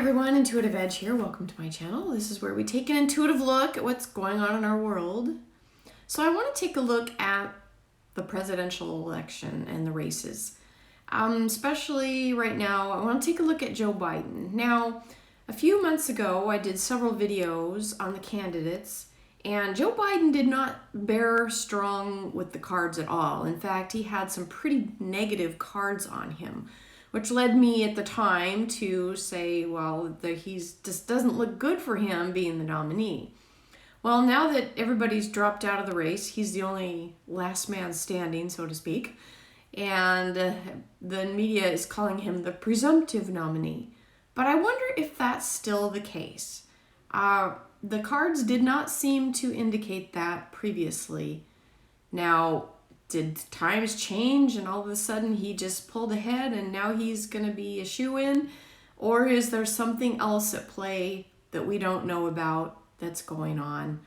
everyone, Intuitive Edge here. Welcome to my channel. This is where we take an intuitive look at what's going on in our world. So I want to take a look at the presidential election and the races. Especially right now, I want to take a look at Joe Biden. Now, a few months ago, I did several videos on the candidates, and Joe Biden did not bear strong with the cards at all. In fact, he had some pretty negative cards on him, which led me at the time to say, well, he's just doesn't look good for him being the nominee. Well, now that everybody's dropped out of the race, he's the only last man standing, so to speak, and the media is calling him the presumptive nominee. But I wonder if that's still the case. The cards did not seem to indicate that previously. Now, did times change and all of a sudden he just pulled ahead and now he's going to be a shoo-in? Or is there something else at play that we don't know about that's going on?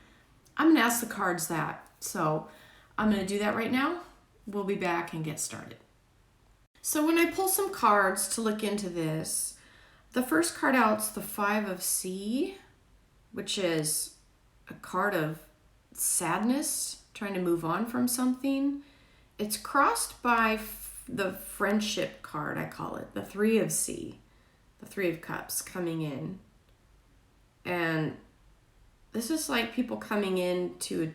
I'm going to ask the cards that. So I'm going to do that right now. We'll be back and get started. So when I pull some cards to look into this, the first card out's the Five of C, which is a card of sadness, trying to move on from something. It's crossed by the friendship card, I call it, the Three of C, the Three of Cups coming in. And this is like people coming in to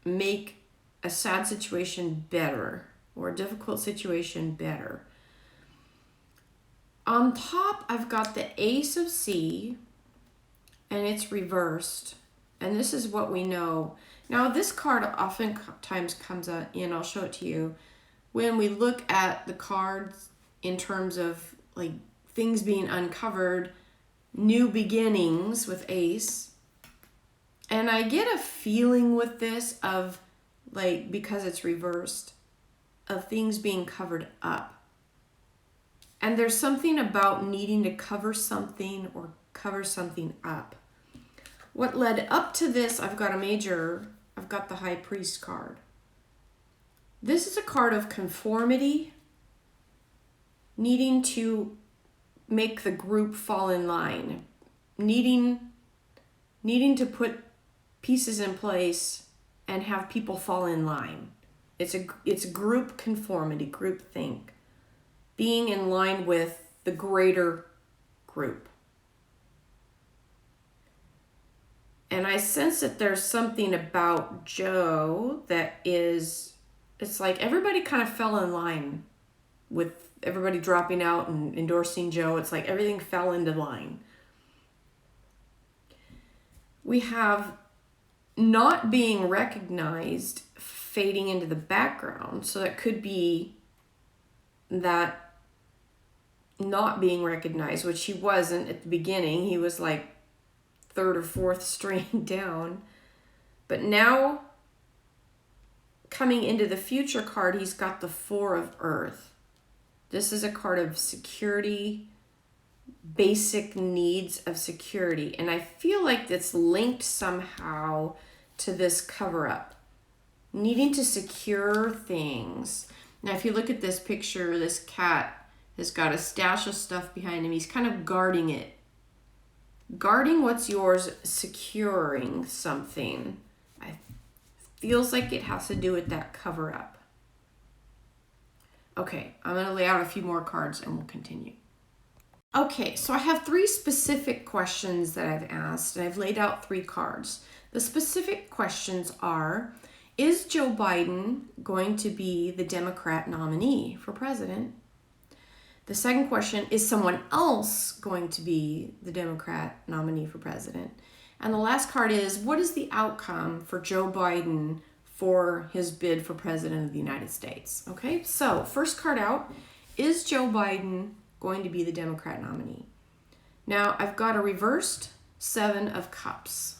make a sad situation better or a difficult situation better. On top, I've got the Ace of C, and it's reversed. And this is what we know. Now, this card oftentimes comes in, I'll show it to you, when we look at the cards in terms of like things being uncovered, new beginnings with Ace. And I get a feeling with this of like, because it's reversed, of things being covered up. And there's something about needing to cover something or cover something up. What led up to this, I've got the High Priest card. This is a card of conformity, needing to make the group fall in line, needing to put pieces in place and have people fall in line. It's group conformity, group think, being in line with the greater group. And I sense that there's something about Joe that it's like everybody kind of fell in line with everybody dropping out and endorsing Joe. It's like everything fell into line. We have not being recognized fading into the background. So that could be that not being recognized, which he wasn't at the beginning. He was like third or fourth string down. But now, coming into the future card, he's got the Four of Earth. This is a card of security, basic needs of security. And I feel like it's linked somehow to this cover-up. Needing to secure things. Now, if you look at this picture, this cat has got a stash of stuff behind him. He's kind of guarding it. Guarding what's yours, securing something. Feels like it has to do with that cover up. Okay, I'm going to lay out a few more cards and we'll continue. Okay, so I have three specific questions that I've asked, and I've laid out three cards. The specific questions are, is Joe Biden going to be the Democrat nominee for president? The second question, is someone else going to be the Democrat nominee for president? And the last card is, what is the outcome for Joe Biden for his bid for president of the United States? Okay, so first card out, is Joe Biden going to be the Democrat nominee? Now, I've got a reversed Seven of Cups.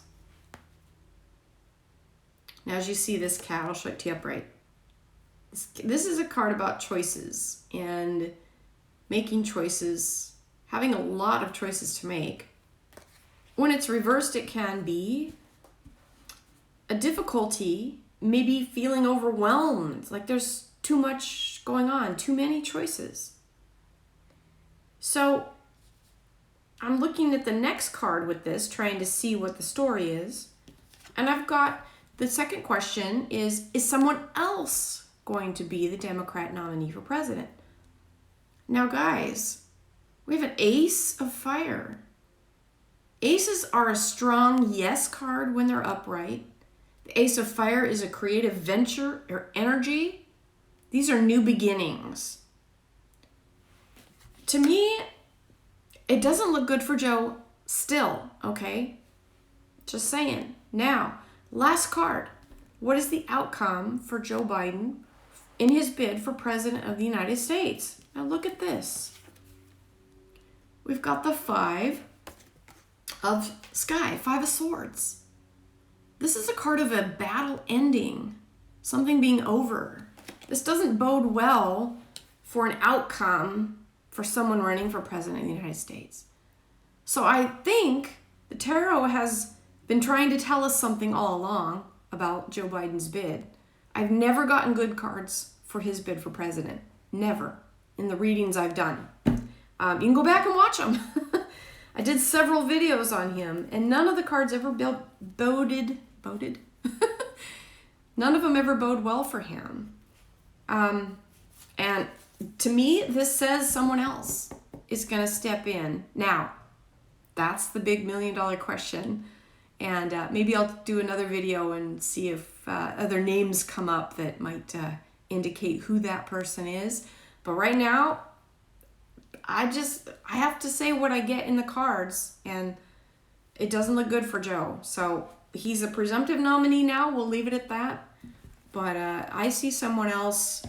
Now, as you see this cat, I'll show it to you upright. This is a card about choices and making choices, having a lot of choices to make. When it's reversed, it can be a difficulty, maybe feeling overwhelmed, like there's too much going on, too many choices. So I'm looking at the next card with this, trying to see what the story is. And I've got the second question is someone else going to be the Democrat nominee for president? Now, guys, we have an ace of fire. Aces are a strong yes card when they're upright. The ace of fire is a creative venture or energy. These are new beginnings. To me, it doesn't look good for Joe still, okay? Just saying. Now, last card. What is the outcome for Joe Biden in his bid for president of the United States? Now look at this. We've got the Five of Swords. This is a card of a battle ending, something being over. This doesn't bode well for an outcome for someone running for president of the United States. So I think the tarot has been trying to tell us something all along about Joe Biden's bid. I've never gotten good cards for his bid for president. Never. In the readings I've done. You can go back and watch them. I did several videos on him, and none of the cards ever boded? None of them ever bode well for him. And to me, this says someone else is going to step in. Now, that's the big $1 million question. And maybe I'll do another video and see if other names come up that might indicate who that person is. But right now, I have to say what I get in the cards, and it doesn't look good for Joe. So he's a presumptive nominee now. We'll leave it at that. But I see someone else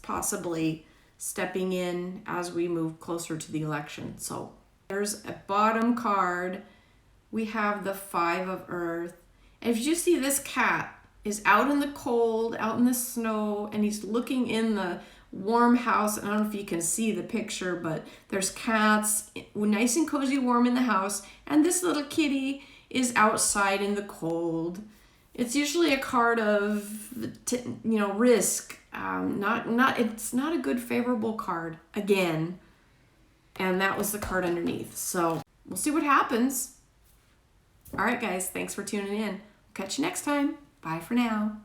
possibly stepping in as we move closer to the election. So there's a bottom card. We have the Five of Earth. And if you see, this cat is out in the cold, out in the snow, and he's looking in the warm house. I don't know if you can see the picture, but there's cats, nice and cozy, warm in the house, and this little kitty is outside in the cold. It's usually a card of, risk. It's not a good favorable card again, and that was the card underneath. So we'll see what happens. All right, guys, thanks for tuning in. Catch you next time. Bye for now.